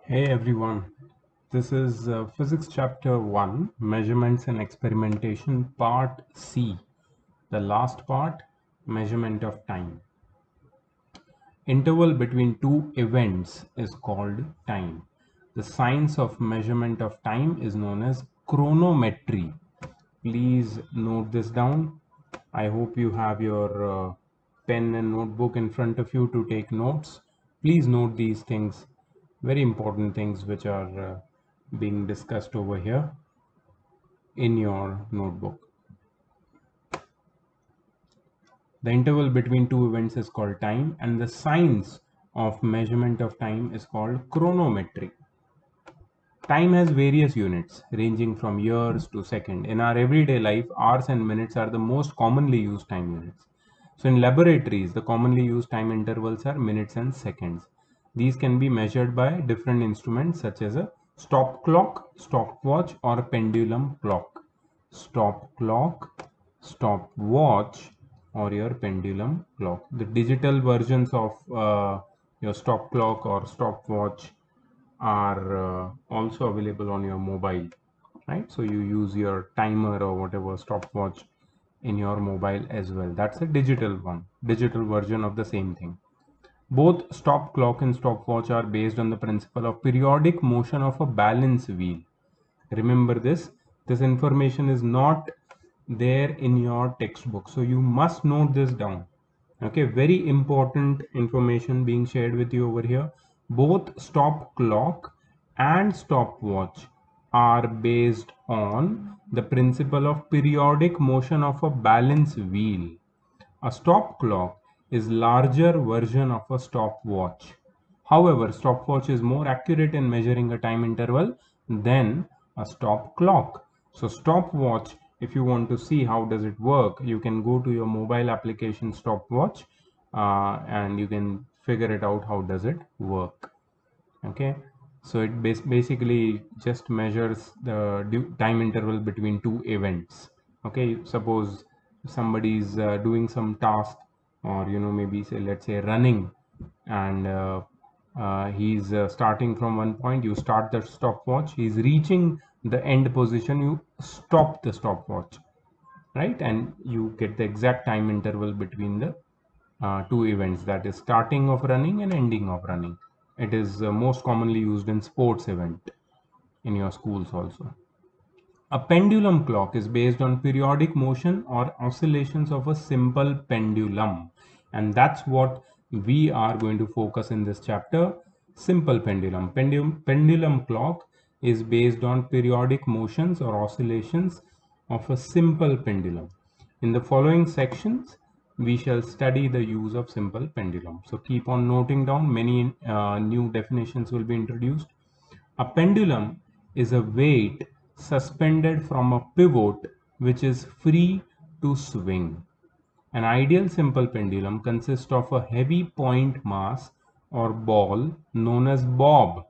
Hey everyone, this is Physics Chapter 1, Measurements and Experimentation, Part C. The last part, Measurement of Time. Interval between two events is called time. The science of measurement of time is known as chronometry. Please note this down. I hope you have your pen and notebook in front of you to take notes. Please note these things, very important things which are being discussed over here in your notebook. The interval between two events is called time, and the science of measurement of time is called chronometry. Time has various units ranging from years to second. In our everyday life, hours and minutes are the most commonly used time units. So in laboratories, the commonly used time intervals are minutes and seconds. These can be measured by different instruments such as a stop clock, stopwatch, or a pendulum clock. Stop clock, stopwatch, or your pendulum clock. The digital versions of your stop clock or stopwatch are also available on your mobile, right? So you use your timer or whatever stopwatch in your mobile as well. That's a digital one, digital version of the same thing. Both stop clock and stopwatch are based on the principle of periodic motion of a balance wheel. Remember this. This information is not there in your textbook, so you must note this down. Okay, very important information being shared with you over here. Both stop clock and stopwatch are based on the principle of periodic motion of a balance wheel. A stop clock is larger version of a stopwatch. However, stopwatch is more accurate in measuring a time interval than a stop clock. So stopwatch, if you want to see how does it work, you can go to your mobile application stopwatch and you can figure it out how does it work. Okay, so it basically just measures the time interval between two events. Okay, suppose somebody is doing some task, or maybe say, let's say, running, and he's starting from one point. You start the stopwatch, he's reaching the end position, you stop the stopwatch, right? And you get the exact time interval between the two events, that is starting of running and ending of running. It is most commonly used in sports event in your schools also. A pendulum clock is based on periodic motion or oscillations of a simple pendulum, and that's what we are going to focus in this chapter. Simple pendulum. Pendulum clock is based on periodic motions or oscillations of a simple pendulum. In the following sections, we shall study the use of simple pendulum. So keep on noting down, many new definitions will be introduced. A pendulum is a weight suspended from a pivot which is free to swing. An ideal simple pendulum consists of a heavy point mass or ball known as bob.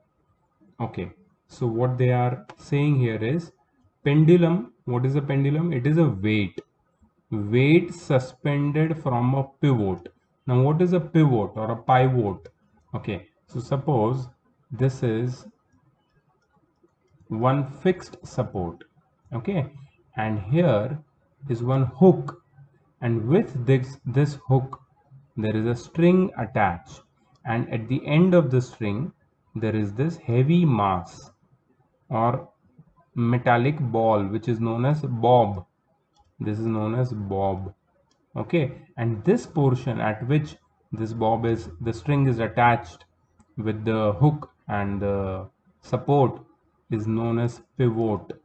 Okay, so what they are saying here is pendulum. What is a pendulum? It is a weight suspended from a pivot. Now what is a pivot or a pivot? Okay, so suppose this is one fixed support, okay, and here is one hook, and with this hook there is a string attached, and at the end of the string there is this heavy mass or metallic ball which is known as bob. This is known as bob. Okay, and this portion at which this bob is, the string is attached with the hook and the support, is known as pivot.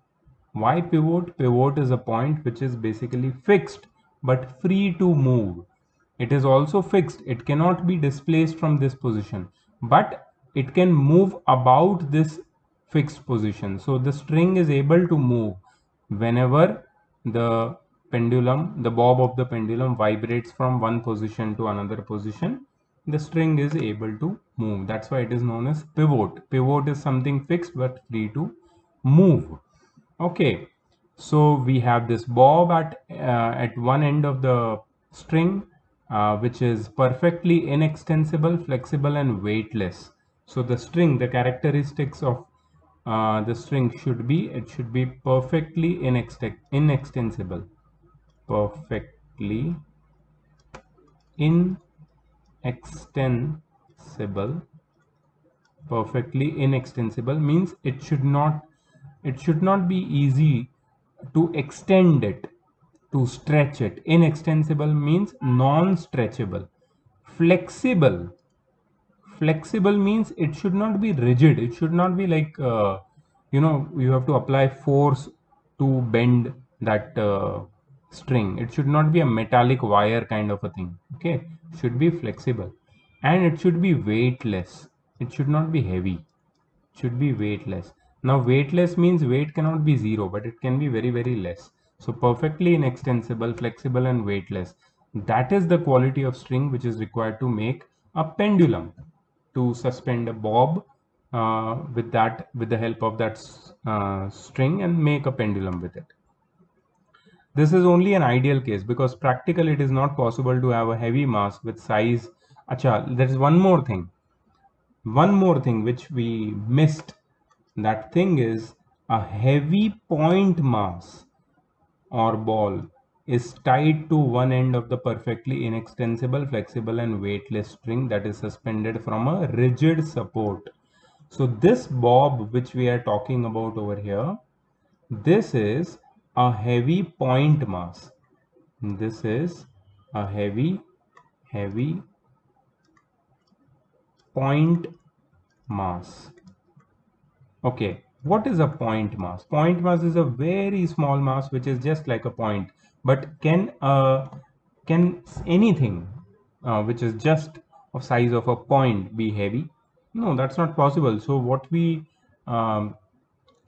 Why pivot? Pivot is a point which is basically fixed but free to move. It is also fixed, it cannot be displaced from this position, but it can move about this fixed position. So the string is able to move whenever the the bob of the pendulum vibrates from one position to another position. The string is able to move. That's why it is known as pivot. Pivot is something fixed but free to move. Okay, so we have this bob at one end of the string, which is perfectly inextensible, flexible, and weightless. So the string, the characteristics of the string should be, it should be perfectly inextensible. Perfectly inextensible. Perfectly inextensible means it should not be easy to extend it, to stretch it. Inextensible means non-stretchable. Flexible. Flexible means it should not be rigid. It should not be like you have to apply force to bend that string. It should not be a metallic wire kind of a thing. Okay, it should be flexible, and it should be weightless. It should not be heavy. It should be weightless. Now weightless means weight cannot be zero, but it can be very, very less. So perfectly inextensible, flexible, and weightless, that is the quality of string which is required to make a pendulum, to suspend a bob with the help of that string, and make a pendulum with it. This is only an ideal case, because practically it is not possible to have a heavy mass with size. Acha, there is one more thing which we missed. That thing is, a heavy point mass or ball is tied to one end of the perfectly inextensible, flexible, and weightless string that is suspended from a rigid support. So this bob which we are talking about over here, this is a heavy point mass. This is a heavy point mass. Okay, what is a point mass? Point mass is a very small mass which is just like a point. But can anything which is just of size of a point be heavy? No, that's not possible. So what we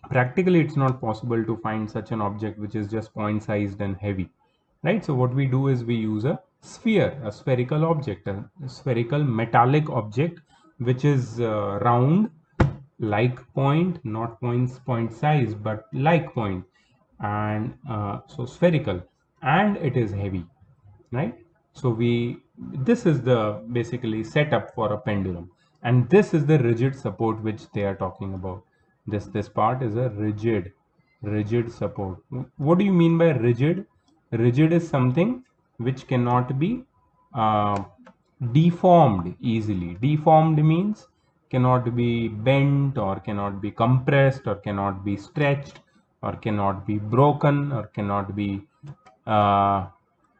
practically, it's not possible to find such an object which is just point sized and heavy, right? So what we do is we use a sphere, a spherical object, a spherical metallic object which is round, like point, not point size, but like point, and so spherical, and it is heavy, right? So this is the basically setup for a pendulum, and this is the rigid support which they are talking about. This part is a rigid support. What do you mean by rigid? Rigid is something which cannot be uh, deformed easily. Deformed means cannot be bent, or cannot be compressed, or cannot be stretched, or cannot be broken, or cannot be uh,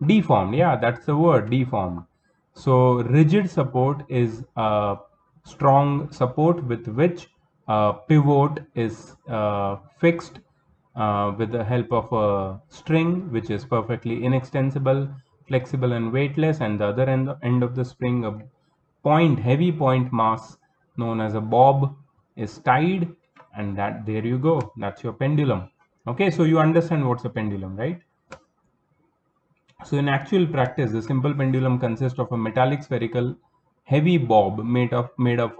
deformed. Yeah, that's the word, deformed. So rigid support is a strong support with which a pivot is fixed with the help of a string which is perfectly inextensible, flexible, and weightless, and the other end of the spring, a heavy point mass known as a bob, is tied, and that, there you go, that's your pendulum. Okay, so you understand what's a pendulum, right? So in actual practice, the simple pendulum consists of a metallic spherical heavy bob made of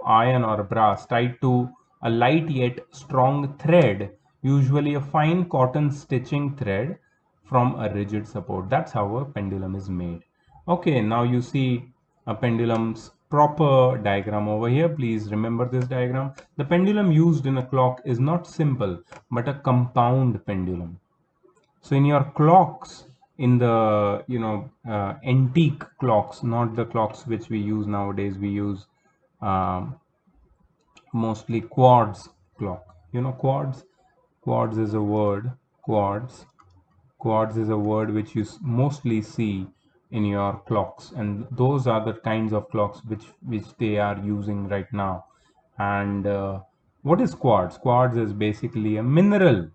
iron or brass, tied to a light yet strong thread, usually a fine cotton stitching thread, from a rigid support. That's how a pendulum is made. Okay, now you see a pendulum's proper diagram over here. Please remember this diagram. The pendulum used in a clock is not simple, but a compound pendulum. So in your clocks, in the antique clocks, not the clocks which we use nowadays, we use um, mostly quartz clock. Quartz is a word. Quartz is a word which you mostly see in your clocks, and those are the kinds of clocks which they are using right now. And what is quartz? Quartz is basically a mineral.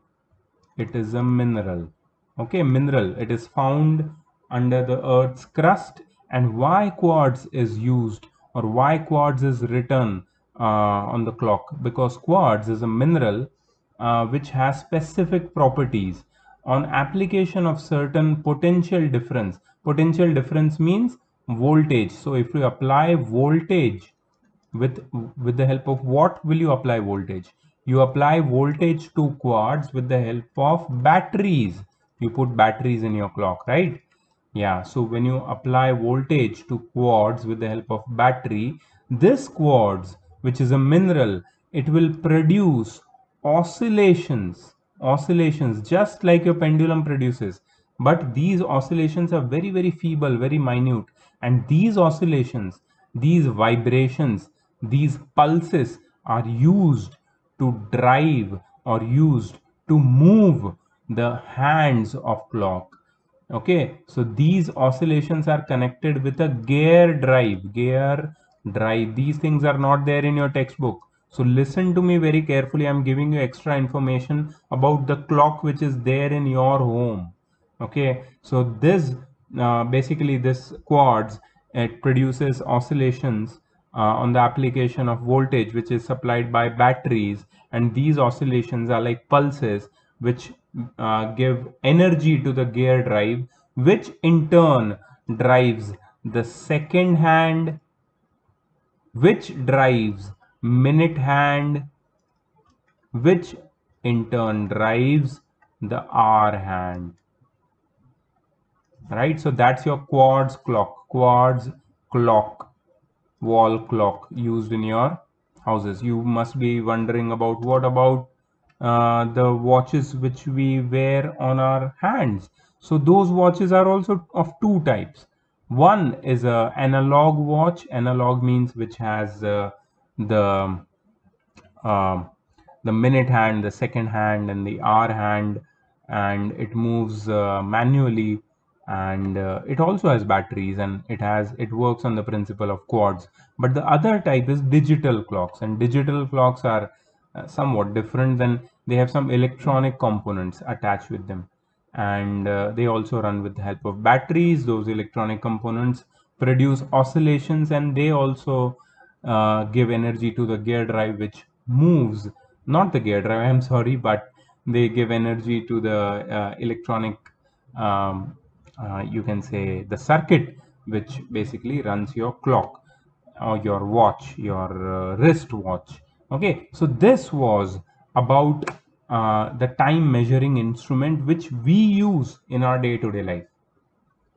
It is a mineral. Okay, mineral. It is found under the earth's crust. And why quartz is used, or why quartz is written on the clock? Because quartz is a mineral which has specific properties on application of certain potential difference. Potential difference means voltage. So if you apply voltage, with the help of what will you apply voltage? You apply voltage to quartz with the help of batteries. You put batteries in your clock, right? Yeah, so when you apply voltage to quartz with the help of battery, this quartz which is a mineral, it will produce oscillations just like your pendulum produces. But these oscillations are very, very feeble, very minute. And these oscillations, these vibrations, these pulses are used to drive or used to move the hands of clock. Okay, so these oscillations are connected with a gear drive. These things are not there in your textbook. So listen to me very carefully. I'm giving you extra information about the clock which is there in your home. Okay, so this basically this quartz, it produces oscillations on the application of voltage which is supplied by batteries, and these oscillations are like pulses which give energy to the gear drive, which in turn drives the second hand, which drives minute hand, which in turn drives the hour hand. Right, so that's your quartz clock, wall clock used in your houses. You must be wondering about what about the watches which we wear on our hands. So those watches are also of two types. One is a analog watch. Analog means which has the um, the minute hand, the second hand, and the hour hand, and it moves manually, and it also has batteries, and it works on the principle of quartz. But the other type is digital clocks, and digital clocks are somewhat different. Than they have some electronic components attached with them, and they also run with the help of batteries. Those electronic components produce oscillations, and they also give energy to the gear drive which moves, not the gear drive, I'm sorry, but they give energy to the electronic, you can say the circuit which basically runs your clock or your watch, your wrist watch. Okay, so this was about the time measuring instrument which we use in our day-to-day life.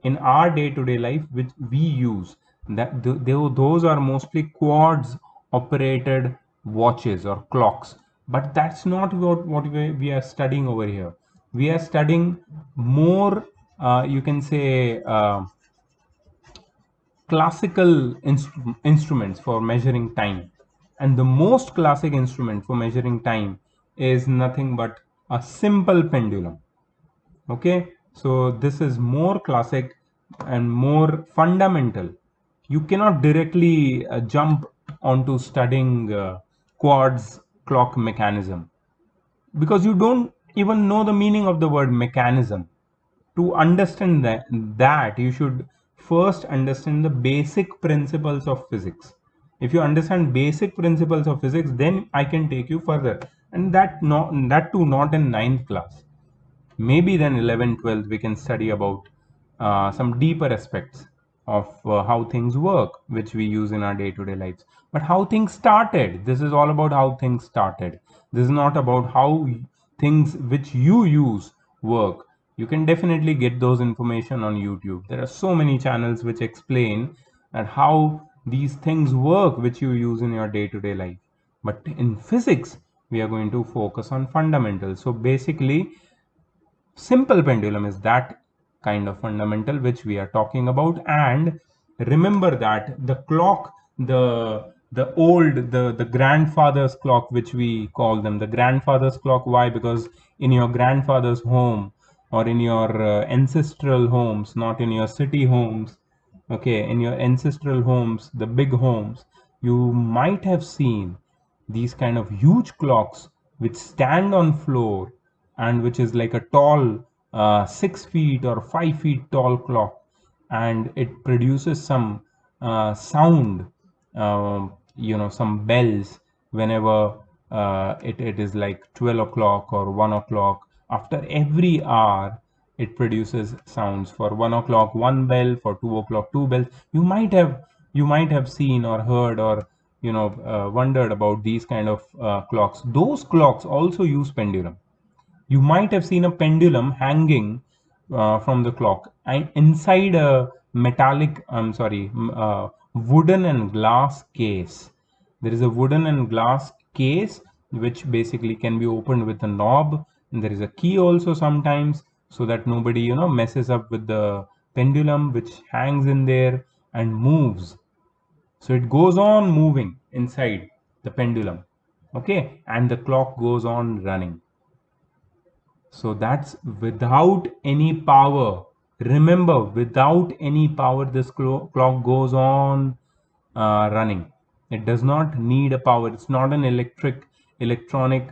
In our day-to-day life which we use, that those are mostly quartz operated watches or clocks. But that's not what we are studying over here. We are studying more, you can say, classical instruments for measuring time. And the most classic instrument for measuring time is nothing but a simple pendulum. Okay, so this is more classic and more fundamental. You cannot directly jump onto studying quartz clock mechanism, because you don't even know the meaning of the word mechanism. To understand that you should first understand the basic principles of physics. If you understand basic principles of physics, then I can take you further, and that too not in ninth class. Maybe then 11th 12th we can study about some deeper aspects of how things work which we use in our day-to-day lives. But how things started, this is all about how things started. This is not about how things which you use work. You can definitely get those information on YouTube. There are so many channels which explain that how these things work which you use in your day-to-day life. But in physics we are going to focus on fundamentals. So basically, simple pendulum is that kind of fundamental which we are talking about. And remember that the clock, the grandfather's clock, which we call them the grandfather's clock. Why? Because in your grandfather's home or in your ancestral homes, not in your city homes, okay, in your ancestral homes, the big homes, you might have seen these kind of huge clocks which stand on floor, and which is like a tall 6 feet or 5 feet tall clock, and it produces some sound, some bells whenever it is like 12 o'clock or 1 o'clock. After every hour it produces sounds. For 1 o'clock one bell, for 2 o'clock two bells. You might have seen or heard or wondered about these kind of clocks. Those clocks also use pendulum. You might have seen a pendulum hanging from the clock, and inside a wooden and glass case. There is a wooden and glass case which basically can be opened with a knob, and there is a key also sometimes, so that nobody messes up with the pendulum which hangs in there and moves. So it goes on moving inside the pendulum, okay, and the clock goes on running. So that's without any power. Remember, without any power, this clock goes on running. It does not need a power. It's not an electronic,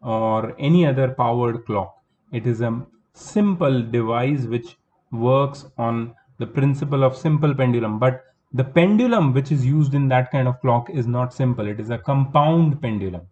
or any other powered clock. It is a simple device which works on the principle of simple pendulum. But the pendulum which is used in that kind of clock is not simple. It is a compound pendulum.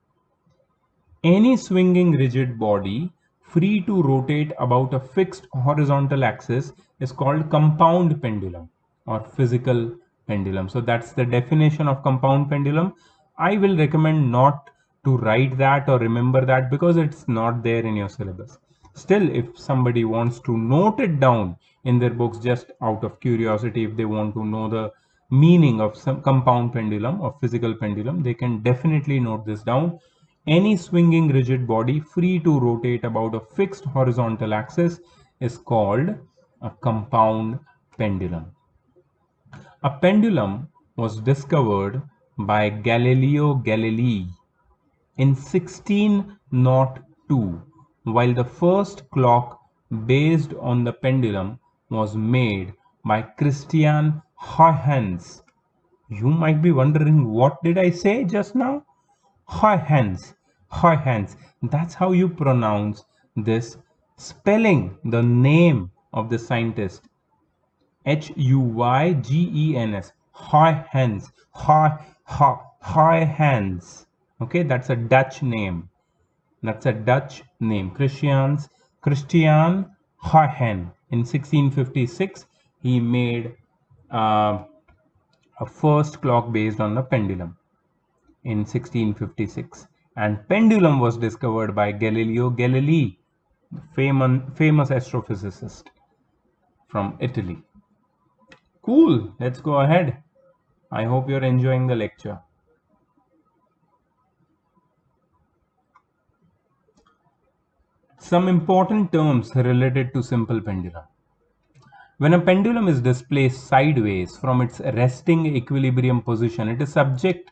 Any swinging rigid body free to rotate about a fixed horizontal axis is called compound pendulum or physical pendulum. So that's the definition of compound pendulum. I will recommend not to write that or remember that because it's not there in your syllabus. Still, if somebody wants to note it down in their books just out of curiosity, if they want to know the meaning of some compound pendulum or physical pendulum, they can definitely note this down. Any swinging rigid body free to rotate about a fixed horizontal axis is called a compound pendulum. A pendulum was discovered by Galileo Galilei in 1602, while the first clock based on the pendulum was made by Christian Huygens. You might be wondering, what did I say just now? Huygens. Huygens. That's how you pronounce this spelling, the name of the scientist. Huygens. Huygens. Huygens. Okay, that's a Dutch name. Christian Huygens. In 1656, he made a first clock based on the pendulum in 1656, and pendulum was discovered by Galileo Galilei, famous astrophysicist from Italy. Cool, let's go ahead. I hope you're enjoying the lecture. Some important terms related to simple pendulum. When a pendulum is displaced sideways from its resting equilibrium position, it is subject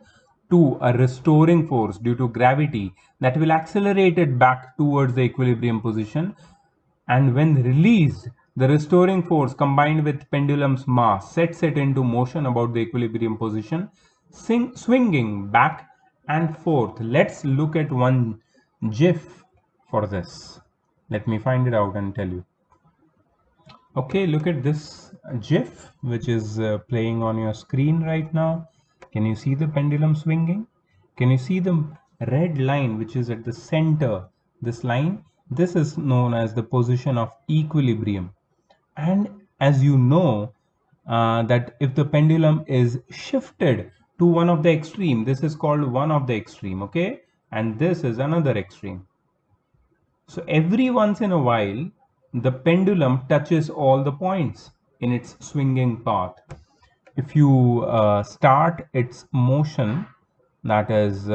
to a restoring force due to gravity that will accelerate it back towards the equilibrium position, and when released, the restoring force combined with pendulum's mass sets it into motion about the equilibrium position, swinging back and forth. Let's look at one GIF for this. Let me find it out and tell you. Okay, look at this GIF which is playing on your screen right now. Can you see the pendulum swinging? Can you see the red line which is at the center? This line, this is known as the position of equilibrium. And as you know, that if the pendulum is shifted to one of the extreme, this is called one of the extreme, okay? And this is another extreme. So every once in a while, the pendulum touches all the points in its swinging path. If you start its motion, that is,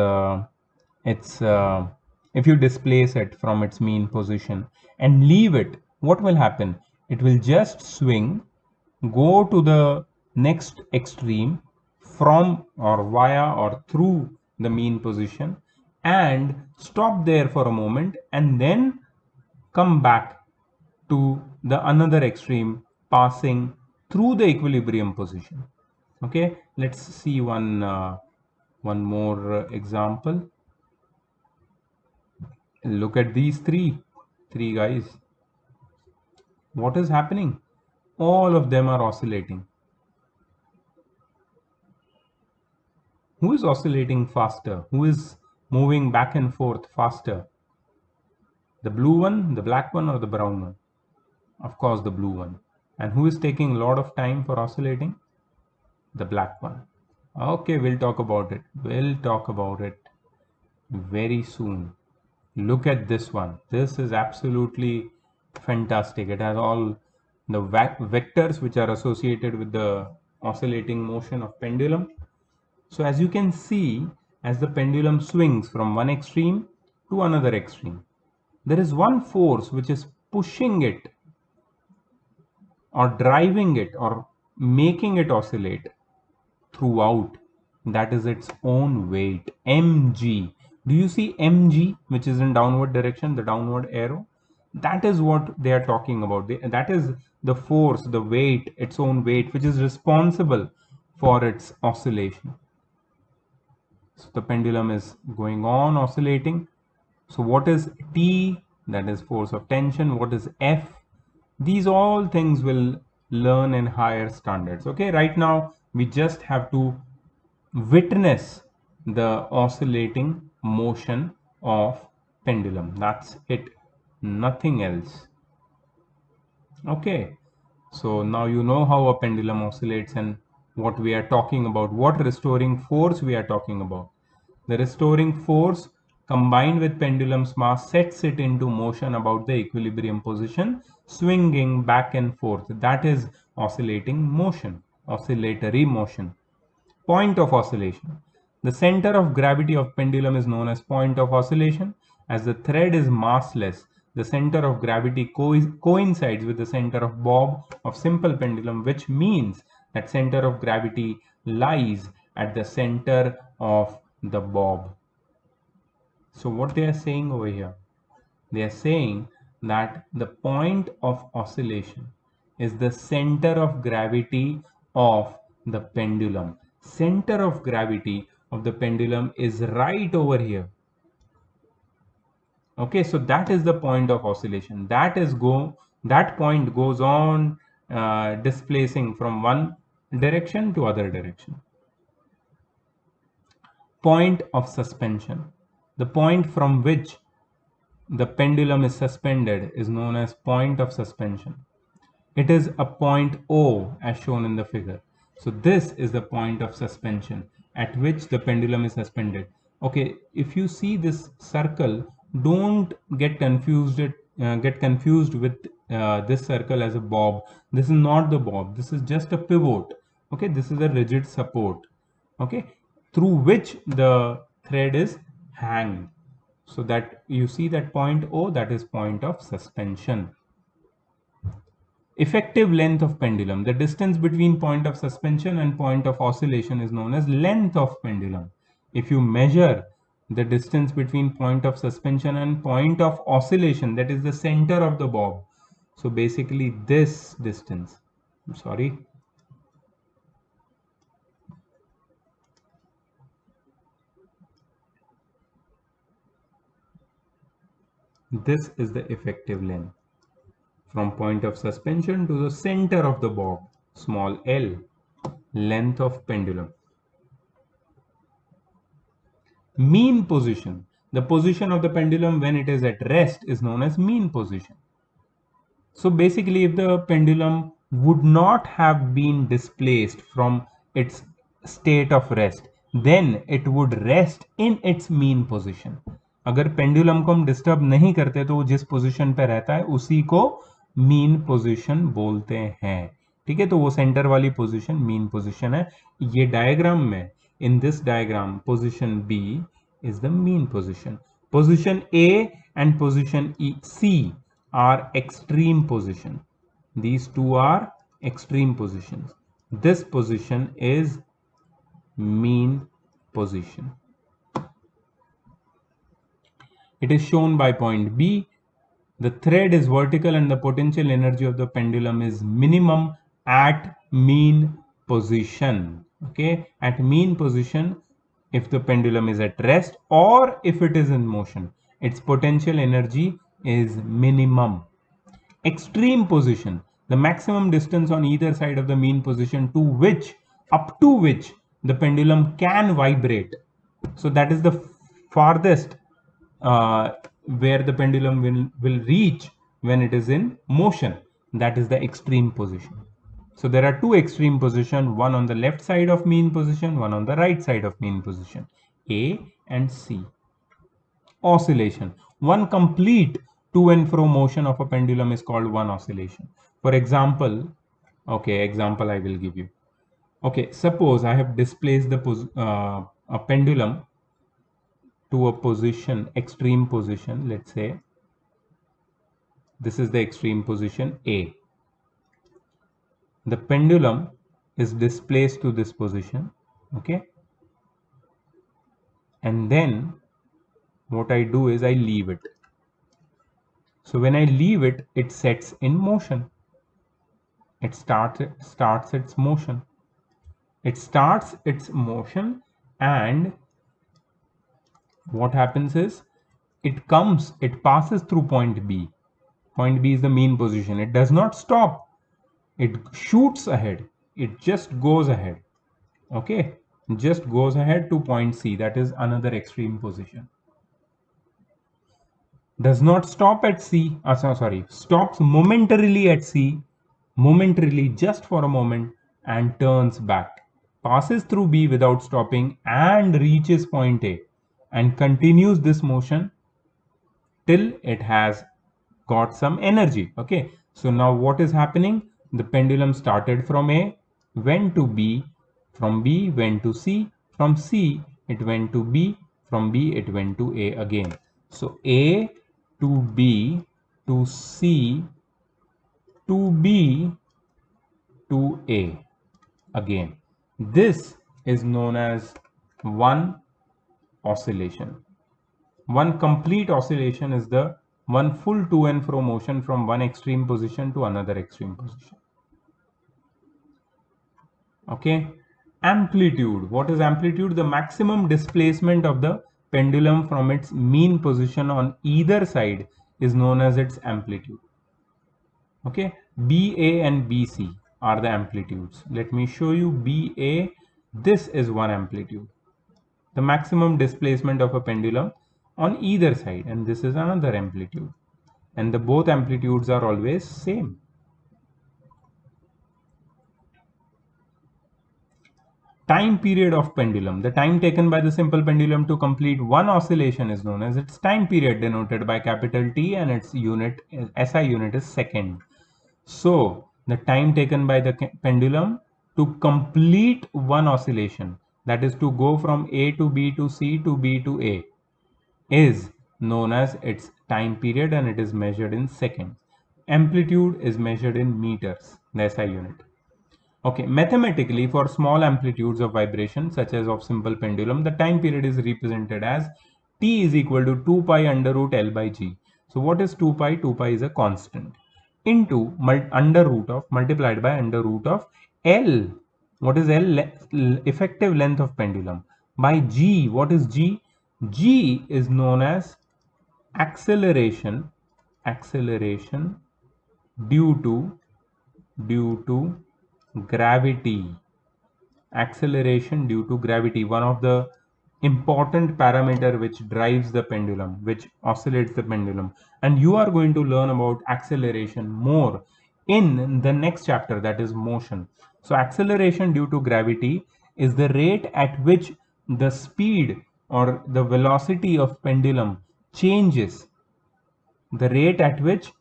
if you displace it from its mean position and leave it, what will happen? It will just swing, go to the next extreme from or via or through the mean position and stop there for a moment and then come back to the another extreme passing through the equilibrium position. Okay, let's see one more example. Look at these three guys. What is happening? All of them are oscillating. Who is oscillating faster? Who is moving back and forth faster? The blue one, the black one, or the brown one? Of course, the blue one. And who is taking a lot of time for oscillating? The black one. Okay, we'll talk about it. We'll talk about it very soon. Look at this one. This is absolutely fantastic. It has all the vectors which are associated with the oscillating motion of pendulum. So as you can see, as the pendulum swings from one extreme to another extreme. There is one force which is pushing it or driving it or making it oscillate throughout. That is its own weight, mg. Do you see mg, which is in downward direction, the downward arrow? That is what they are talking about. That is the force, the weight, its own weight, which is responsible for its oscillation. So the pendulum is going on oscillating. So what is T? That is force of tension. What is F? These all things will learn in higher standards. Okay, right now we just have to witness the oscillating motion of pendulum. That's it, nothing else. Okay, so now you know how a pendulum oscillates and what we are talking about, what restoring force we are talking about. The restoring force combined with pendulum's mass sets it into motion about the equilibrium position, swinging back and forth. That is oscillating motion, oscillatory motion. Point of oscillation. The center of gravity of pendulum is known as point of oscillation. As the thread is massless, the center of gravity coincides with the center of bob of simple pendulum, which means that center of gravity lies at the center of the bob. So what they are saying over here, they are saying that the point of oscillation is the center of gravity of the pendulum. Center of gravity of the pendulum is right over here. Okay, so that is the point of oscillation. That point goes on displacing from one direction to other direction. Point of suspension. The point from which the pendulum is suspended is known as point of suspension. It is a point O as shown in the figure. So this is the point of suspension at which the pendulum is suspended. Okay, if you see this circle, don't get confused with this circle as a bob. This is not the bob. This is just a pivot. Okay, this is a rigid support. Okay, through which the thread is hanged. So that you see that point O, that is point of suspension. Effective length of pendulum. The distance between point of suspension and point of oscillation is known as length of pendulum. If you measure the distance between point of suspension and point of oscillation, that is the center of the bob. So basically this distance, I'm sorry, this is the effective length from point of suspension to the center of the bob, small l, length of pendulum. Mean position. The position of the pendulum when it is at rest is known as mean position. So basically, if the pendulum would not have been displaced from its state of rest, then it would rest in its mean position. अगर pendulum को हम disturb नहीं करते तो वो जिस position पे रहता है उसी को मीन पोजीशन बोलते हैं. ठीक है, तो वो सेंटर वाली पोजीशन मीन पोजीशन है. ये डायग्राम में, in this diagram, position B is the mean position. Position A and position C are extreme position. These two are extreme positions. This position is mean position. It is shown by point B. The thread is vertical and the potential energy of the pendulum is minimum at mean position. Okay, at mean position, if the pendulum is at rest or if it is in motion, its potential energy is minimum. Extreme position, the maximum distance on either side of the mean position up to which the pendulum can vibrate. So that is the farthest where the pendulum will reach when it is in motion. That is the extreme position. So there are two extreme positions, one on the left side of mean position, one on the right side of mean position, A and C. Oscillation. One complete to and fro motion of a pendulum is called one oscillation. For example, example I will give you. Okay, suppose I have displaced a pendulum to a position, extreme position, let's say this is the extreme position A. The pendulum is displaced to this position, okay, and then what I do is I leave it. So when I leave it, it sets in motion. It starts its motion. It starts its motion, and what happens is it passes through point B. Point B is the mean position. It does not stop. It shoots ahead. It just goes ahead. Okay, just goes ahead to point C. That is another extreme position. Does not stop at C. Stops momentarily at C, momentarily, just for a moment, and turns back. Passes through B without stopping and reaches point A, and continues this motion till it has got some energy. Okay, so now what is happening? The pendulum started from A, went to B, from B went to C, from C it went to B, from B it went to A again. So A to B to C to B to A again. This is known as one oscillation. One complete oscillation is the one full to and fro motion from one extreme position to another extreme position. Okay. Amplitude. What is amplitude? The maximum displacement of the pendulum from its mean position on either side is known as its amplitude. Okay. BA and BC are the amplitudes. Let me show you BA. This is one amplitude. The maximum displacement of a pendulum on either side, and this is another amplitude, and the both amplitudes are always same. Time period of pendulum. The time taken by the simple pendulum to complete one oscillation is known as its time period, denoted by capital T, and its unit SI unit is second. So the time taken by the pendulum to complete one oscillation, that is to go from A to B to C to B to A, is known as its time period, and it is measured in seconds. Amplitude is measured in meters, the SI unit. Okay, mathematically, for small amplitudes of vibration, such as of simple pendulum, the time period is represented as T is equal to 2 pi under root L by G. So what is 2 pi? 2 pi is a constant, into under root of, multiplied by under root of L. What is L? Effective length of pendulum. By G. What is G? G is known as acceleration due to gravity. Acceleration due to gravity, one of the important parameter which drives the pendulum, which oscillates the pendulum, and you are going to learn about acceleration more in the next chapter, that is motion. So acceleration due to gravity is the rate at which the speed or the velocity of pendulum changes, the rate at which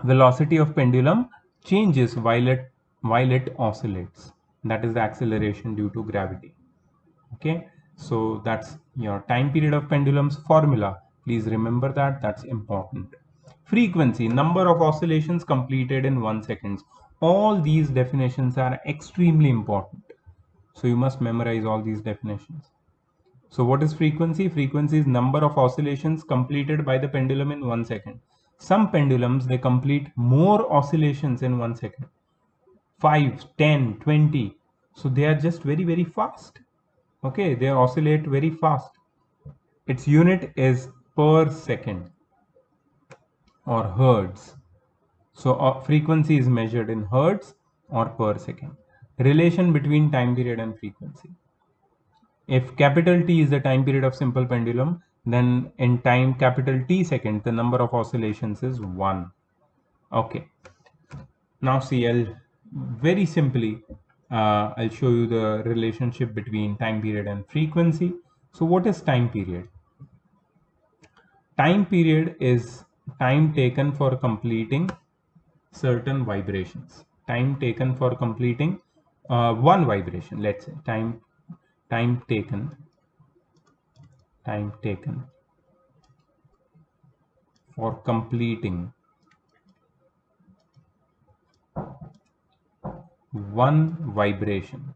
velocity of pendulum changes while it oscillates. That is the acceleration due to gravity. Okay, so that's your time period of pendulum's formula. Please remember that, that's important. Frequency, number of oscillations completed in 1 second. All these definitions are extremely important, so you must memorize all these definitions. So what is frequency? Frequency is number of oscillations completed by the pendulum in 1 second. Some pendulums, they complete more oscillations in 1 second. 5, 10, 20. So they are just very, very fast. Okay, they oscillate very fast. Its unit is per second or hertz. So frequency is measured in hertz or per second. Relation between time period and frequency. If capital T is the time period of simple pendulum, then in time capital T second, the number of oscillations is 1. Okay. Now see, very simply, I'll show you the relationship between time period and frequency. So what is time period? Time period is time taken for completing certain vibrations. Time taken for completing one vibration. Let's say time taken time taken for completing one vibration.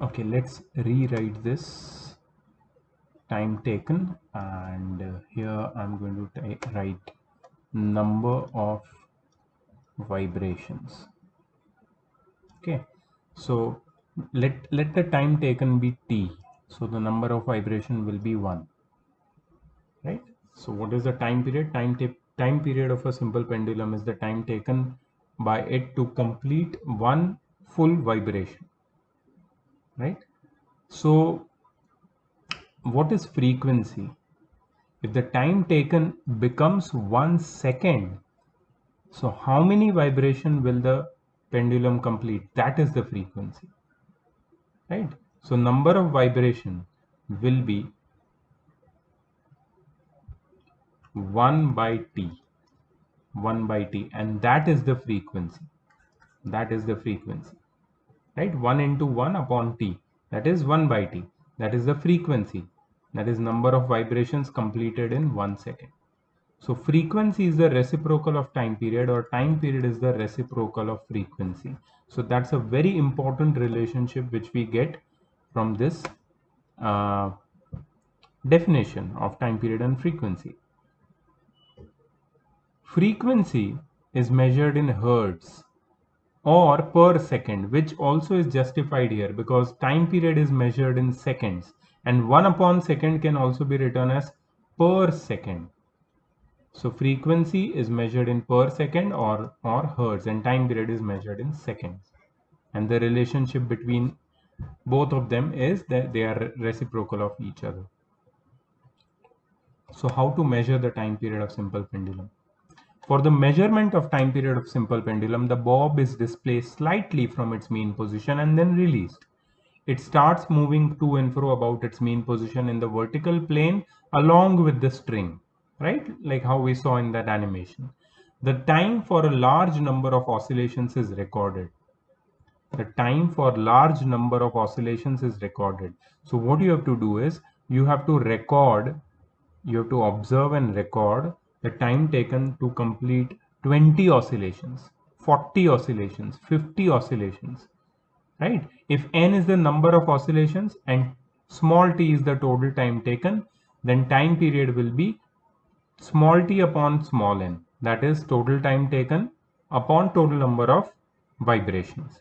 Okay, let's rewrite this time taken, and here I'm going to write number of vibrations. Okay, so let the time taken be t, so the number of vibration will be 1, right? So what is the time period? Time period of a simple pendulum is the time taken by it to complete one full vibration, right? So what is frequency? If the time taken becomes 1 second, so how many vibration will the pendulum complete? That is the frequency, right? So number of vibration will be 1 by t, 1 by t, and that is the frequency. That is the frequency, right? 1 into 1 upon t, that is 1 by t. That is the frequency. That is number of vibrations completed in 1 second. So frequency is the reciprocal of time period, or time period is the reciprocal of frequency. So that's a very important relationship which we get from this uh, definition of time period and frequency. Frequency is measured in hertz or per second, which also is justified here because time period is measured in seconds, and 1 upon second can also be written as per second. So frequency is measured in per second or hertz, and time period is measured in seconds. And the relationship between both of them is that they are reciprocal of each other. So how to measure the time period of simple pendulum? For the measurement of time period of simple pendulum, the bob is displaced slightly from its mean position and then released. It starts moving to and fro about its mean position in the vertical plane along with the string, right? Like how we saw in that animation. The time for a large number of oscillations is recorded. The time for large number of oscillations is recorded. So what you have to do is you have to observe and record the time taken to complete 20 oscillations, 40 oscillations, 50 oscillations, right? If n is the number of oscillations and small t is the total time taken, then time period will be small t upon small n, that is total time taken upon total number of vibrations.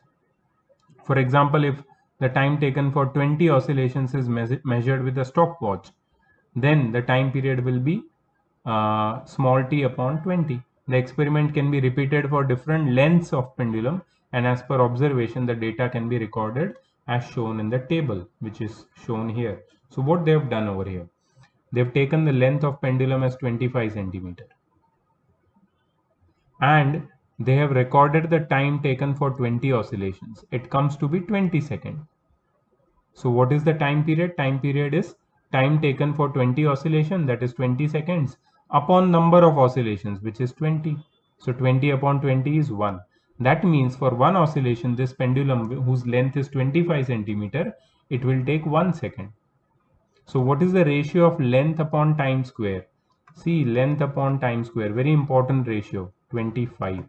For example, if the time taken for 20 oscillations is measured with a stopwatch, then the time period will be small t upon 20. The experiment can be repeated for different lengths of pendulum, and as per observation, the data can be recorded as shown in the table, which is shown here. So what they have done over here, they've taken the length of pendulum as 25 centimeter, and they have recorded the time taken for 20 oscillations. It comes to be 20 seconds. So what is the time period? Time period is time taken for 20 oscillation, that is 20 seconds, upon number of oscillations, which is 20. So 20 upon 20 is 1. That means for one oscillation, this pendulum whose length is 25 centimeter, it will take 1 second. So what is the ratio of length upon time square? See, length upon time square, very important ratio, 25.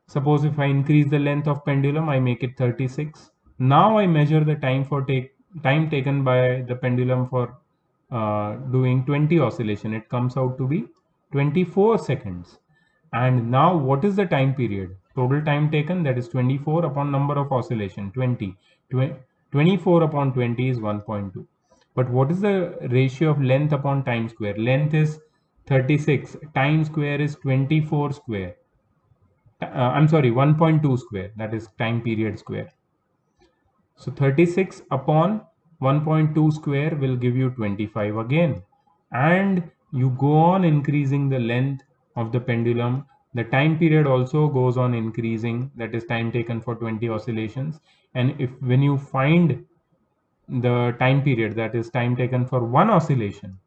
Suppose if I increase the length of pendulum, I make it 36. Now I measure the time taken by the pendulum for doing 20 oscillation. It comes out to be 24 seconds. And now what is the time period? Total time taken, that is 24 upon number of oscillation, 20. 24 upon 20 is 1.2. But what is the ratio of length upon time square? Length is 36. Time square is 24 square. I'm sorry, 1.2 square, that is time period square. So 36 upon 1.2 square will give you 25 again. And you go on increasing the length of the pendulum. The time period also goes on increasing, that is time taken for 20 oscillations. And when you find the time period, that is time taken for one oscillation,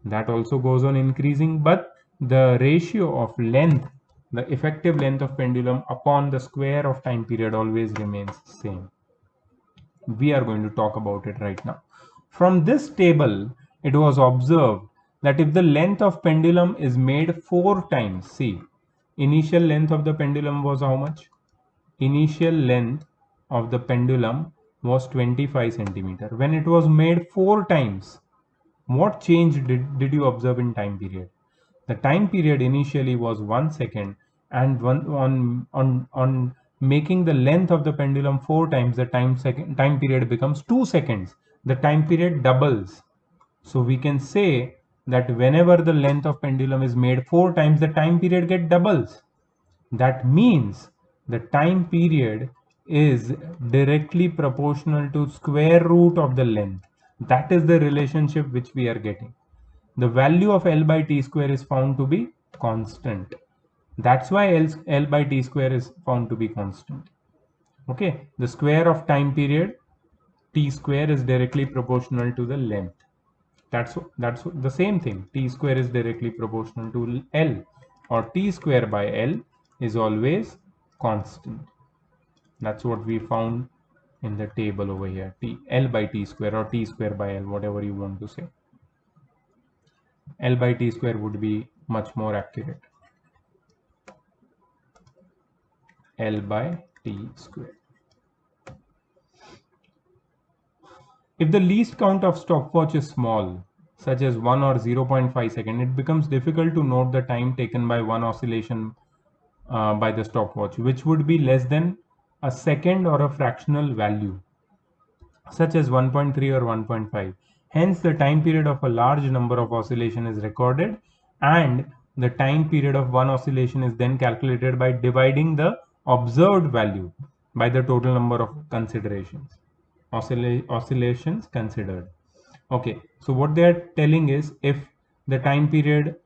that also goes on increasing, but the ratio of length the effective length of pendulum upon the square of time period always remains same. We are going to talk about it right now. From this table, it was observed that if the length of pendulum is made 4 times, see, initial length of the pendulum was how much? Initial length of the pendulum was 25 centimeter. When it was made 4 times, what change did you observe in time period? The time period initially was 1 second, and on making the length of the pendulum 4 times, the time period becomes 2 seconds. The time period doubles. So we can say that whenever the length of pendulum is made 4 times, the time period get doubles. That means the time period is directly proportional to square root of the length. That is the relationship which we are getting. The value of L by T square is found to be constant. That's why L by T square is found to be constant. Okay, the square of time period T square is directly proportional to the length. That's the same thing. T square is directly proportional to L, or T square by L is always constant. That's what we found in the table over here. L by T square, or T square by L, whatever you want to say. L by T square would be much more accurate. L by T square. If the least count of stopwatch is small, such as 1 or 0.5 second, it becomes difficult to note the time taken by one oscillation by the stopwatch, which would be less than a second or a fractional value, such as 1.3 or 1.5. Hence, the time period of a large number of oscillation is recorded, and the time period of one oscillation is then calculated by dividing the observed value by the total number of considerations. Oscillations considered. Okay, so what they are telling is, if the time period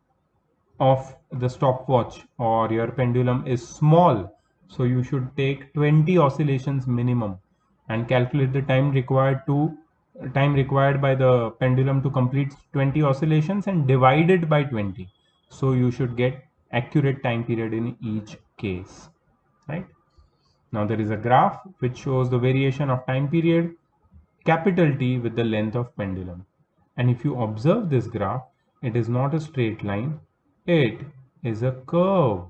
of the stopwatch or your pendulum is small, so you should take 20 oscillations minimum and calculate the time required by the pendulum to complete 20 oscillations and divide it by 20. So you should get accurate time period in each case, right? Now there is a graph which shows the variation of time period capital T with the length of pendulum. And if you observe this graph, it is not a straight line, it is a curve.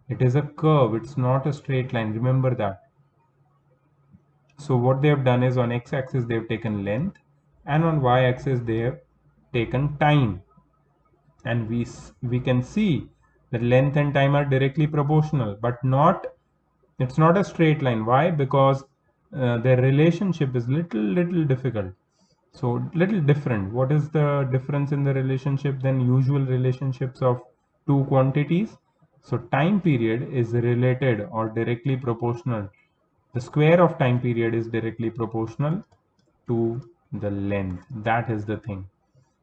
It is a curve, it's not a straight line, remember that. So what they have done is, on x-axis they have taken length, and on y-axis they have taken time. And we can see that length and time are directly proportional, but it's not a straight line. Why? Because their relationship is little difficult, so little different. What is the difference in the relationship than usual relationships of two quantities? So time period is related or directly proportional, the square of time period is directly proportional to the length. That is the thing.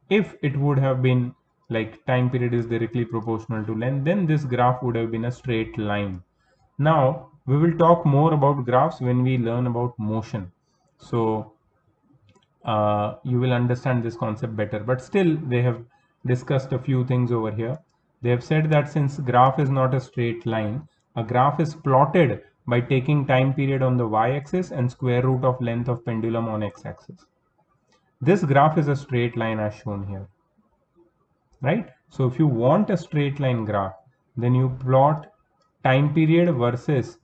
If it would have been like time period is directly proportional to length, then this graph would have been a straight line. Now we will talk more about graphs when we learn about motion. So you will understand this concept better, but still they have discussed a few things over here. They have said that since graph is not a straight line, a graph is plotted by taking time period on the y-axis and square root of length of pendulum on x-axis. This graph is a straight line as shown here, right? So if you want a straight line graph, then you plot time period versus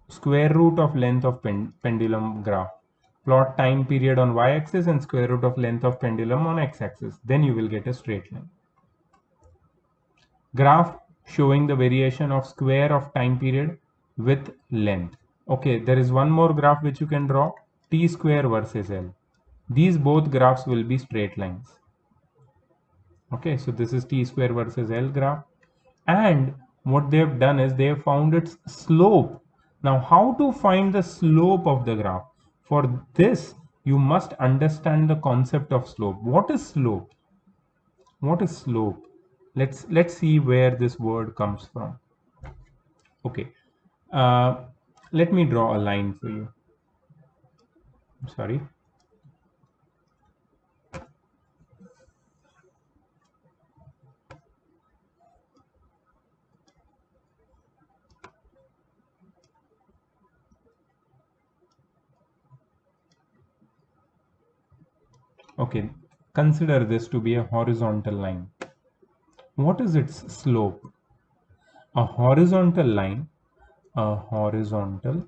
square root of length of pendulum graph. Plot time period on y-axis and square root of length of pendulum on x-axis. Then you will get a straight line. Graph showing the variation of square of time period with length. Okay, there is one more graph which you can draw, T square versus L. These both graphs will be straight lines. Okay, so this is T square versus L graph. And what they have done is they have found its slope. Now, how to find the slope of the graph? For this, you must understand the concept of slope. What is slope? What is slope? Let's see where this word comes from. Okay, let me draw a line for you. Sorry. Okay, consider this to be a horizontal line. What is its slope? A horizontal line, a horizontal.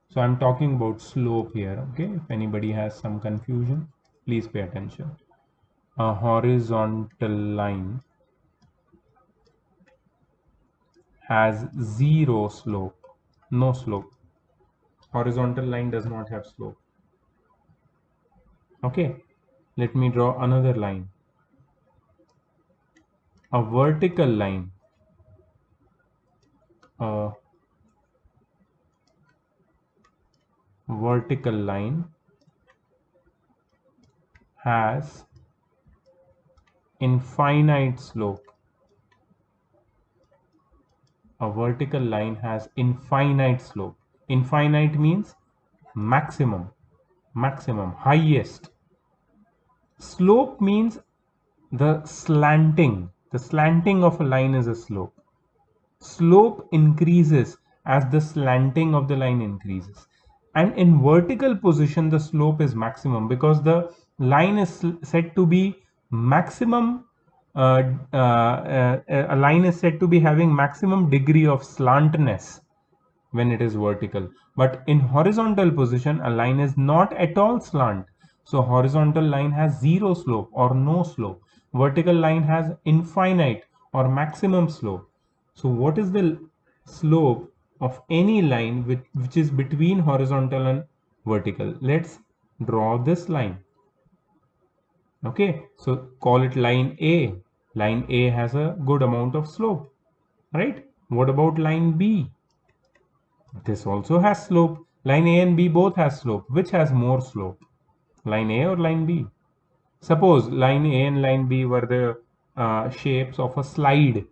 So I'm talking about slope here, okay? If anybody has some confusion, please pay attention. A horizontal line has zero slope, no slope. Horizontal line does not have slope. Okay, let me draw another line. A vertical line, a vertical line has infinite slope. A vertical line has infinite slope. Infinite means maximum, maximum, highest. Slope means the slanting. The slanting of a line is a slope. Slope increases as the slanting of the line increases. And in vertical position, the slope is maximum because the line is said to be maximum. A line is said to be having maximum degree of slantness when it is vertical, but in horizontal position a line is not at all slant. So horizontal line has zero slope or no slope. Vertical line has infinite or maximum slope. So what is the slope of any line which is between horizontal and vertical? Let's draw this line. Okay, so call it line A. Line A has a good amount of slope, right? What about line B? This also has slope. Line A and B both has slope. Which has more slope? Line A or line B? Suppose line A and line B were the shapes of a slide.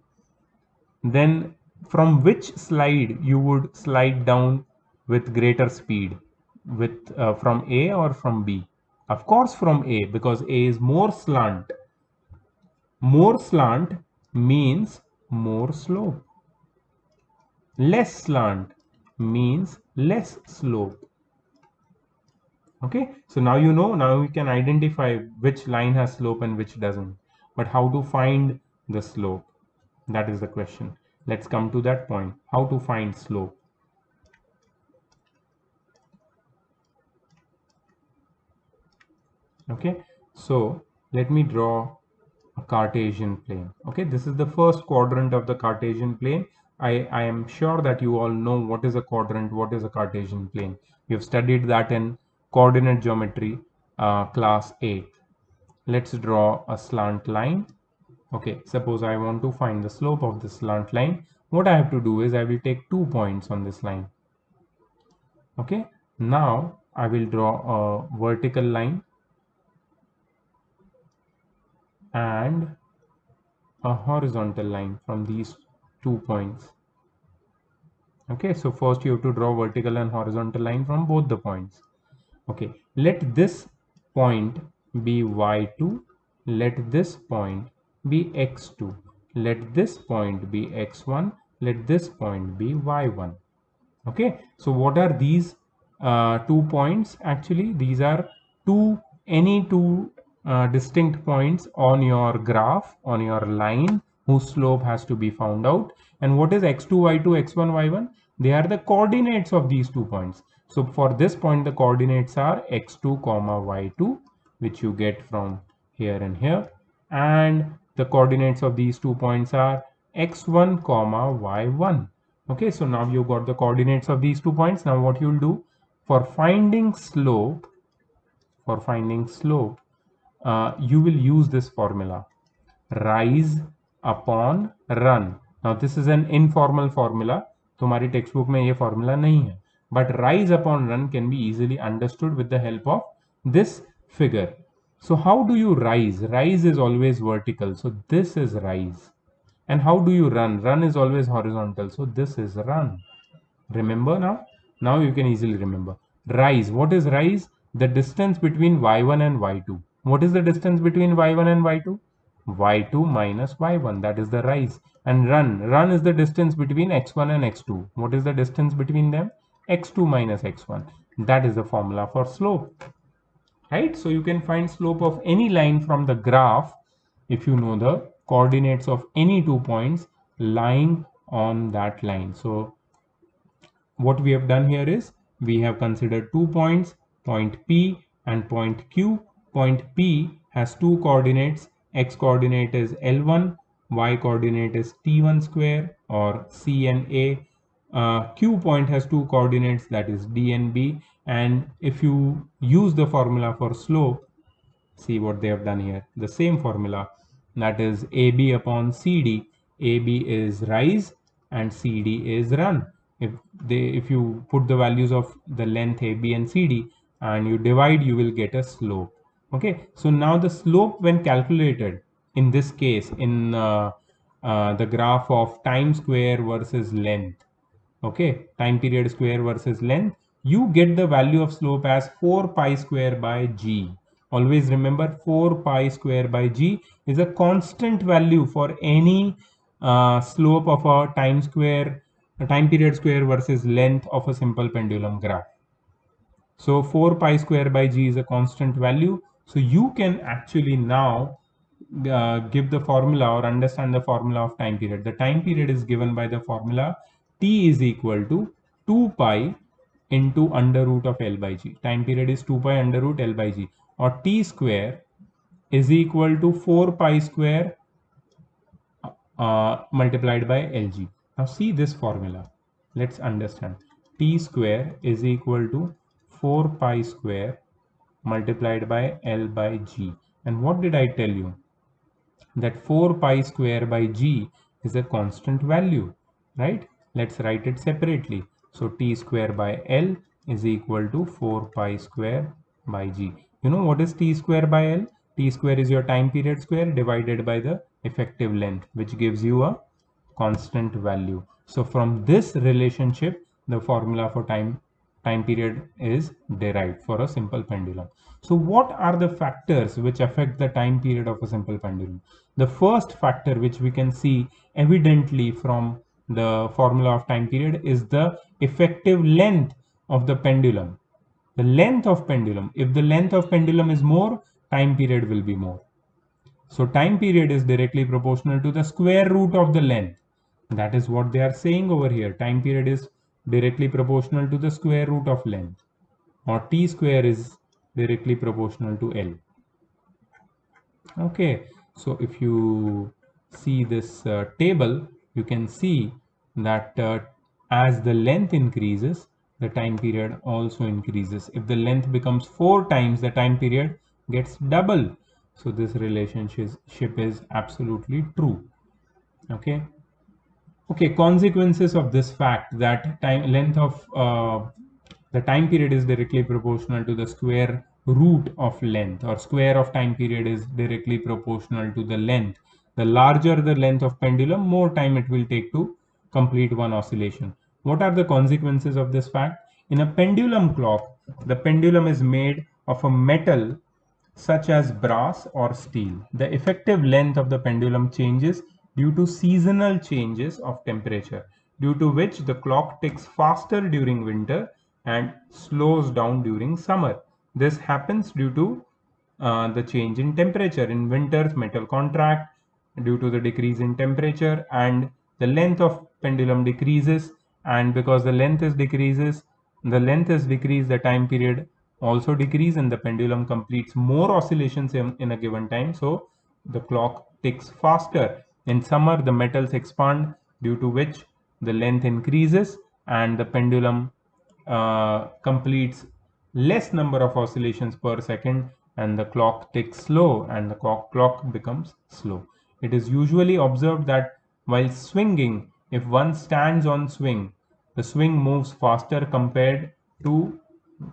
Then from which slide you would slide down with greater speed? With from A or from B? Of course from A, because A is more slant. More slant means more slope. Less slant means less slope. Okay, so now you know, now we can identify which line has slope and which doesn't. But how to find the slope? That is the question. Let's come to that point. How to find slope? Okay, so let me draw a Cartesian plane. Okay, this is the first quadrant of the Cartesian plane. I am sure that you all know what is a quadrant, what is a Cartesian plane. You've studied that in coordinate geometry class 8. Let's draw a slant line. Okay, suppose I want to find the slope of this slant line. What I have to do is I will take 2 points on this line. Okay, now I will draw a vertical line and a horizontal line from these 2 points. Okay, so first you have to draw vertical and horizontal line from both the points. Okay, let this point be y2, let this point be x2, let this point be x1, let this point be y1. Okay, so what are these 2 points? Actually these are any two distinct points on your graph, on your line, whose slope has to be found out. And what is x2 y2 x1 y1? They are the coordinates of these 2 points. So for this point the coordinates are x2 comma y2, which you get from here and here, and the coordinates of these 2 points are x1 comma y1. Okay, so now you got the coordinates of these 2 points. Now what you'll do for finding slope, you will use this formula, rise upon run. Now this is an informal formula. तुम्हारी textbook में ये formula नहीं है, but rise upon run can be easily understood with the help of this figure. So how do you rise? Rise is always vertical, so this is rise. And how do you run? Run is always horizontal, so this is run. Remember now? Now you can easily remember. Rise. What is rise? The distance between y1 and y2. What is the distance between y1 and y2? y2 minus y1. That is the rise. And run. Run is the distance between x1 and x2. What is the distance between them? x2 minus x1. That is the formula for slope. right? So you can find slope of any line from the graph if you know the coordinates of any 2 points lying on that line. So what we have done here is we have considered 2 points, point P and point Q. Point P has 2 coordinates, x coordinate is L1, y coordinate is T1 square or C and A. Q point has 2 coordinates, that is D and B, and if you use the formula for slope, see what they have done here, the same formula, that is AB upon CD. AB is rise and CD is run. If you put the values of the length AB and CD and you divide, you will get a slope. Okay, so now the slope when calculated in this case in the graph of time square versus length, okay, time period square versus length, you get the value of slope as 4 pi square by g. Always remember 4 pi square by g is a constant value for any slope of a time period square versus length of a simple pendulum graph. So 4 pi square by g is a constant value. So you can actually now give the formula or understand the formula of time period. The time period is given by the formula T is equal to 2 pi into under root of L by G. Time period is 2 pi under root L by G, or T square is equal to 4 pi square multiplied by Lg. Now see this formula. Let's understand. T square is equal to 4 pi square multiplied by L by G. And what did I tell you? That 4 pi square by G is a constant value, right? Let's write it separately. So T square by L is equal to 4 pi square by G. You know what is T square by L? T square is your time period square divided by the effective length, which gives you a constant value. So from this relationship, the formula for time period is derived for a simple pendulum. So what are the factors which affect the time period of a simple pendulum? The first factor which we can see evidently from the formula of time period is the effective length of the pendulum. The length of pendulum. If the length of pendulum is more, time period will be more. So time period is directly proportional to the square root of the length. That is what they are saying over here. Time period is directly proportional to the square root of length, or T square is directly proportional to L. Okay, so if you see this table, you can see that as the length increases, the time period also increases. If the length becomes 4 times, the time period gets double. So this relationship is absolutely true. Okay. Okay, consequences of this fact that the time period is directly proportional to the square root of length, or square of time period is directly proportional to the length. The larger the length of pendulum, more time it will take to complete one oscillation. What are the consequences of this fact? In a pendulum clock, the pendulum is made of a metal such as brass or steel. The effective length of the pendulum changes due to seasonal changes of temperature, due to which the clock ticks faster during winter and slows down during summer. This happens due to the change in temperature. In winters, metal contract due to the decrease in temperature, and the length of pendulum decreases, and because the length is decreased, the time period also decrease, and the pendulum completes more oscillations in a given time, so the clock ticks faster. In summer, the metals expand, due to which the length increases and the pendulum completes less number of oscillations per second, and the clock ticks slow and the clock becomes slow. It is usually observed that while swinging, if one stands on swing, the swing moves faster compared to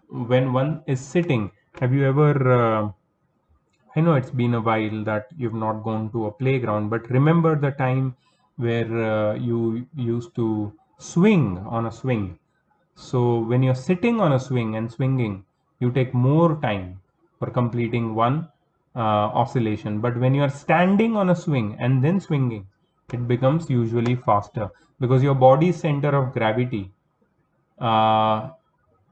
when one is sitting. Have you ever I know it's been a while that you've not gone to a playground, but remember the time where you used to swing on a swing. So when you're sitting on a swing and swinging, you take more time for completing one oscillation. But when you're standing on a swing and then swinging, it becomes usually faster, because your body's center of gravity, uh,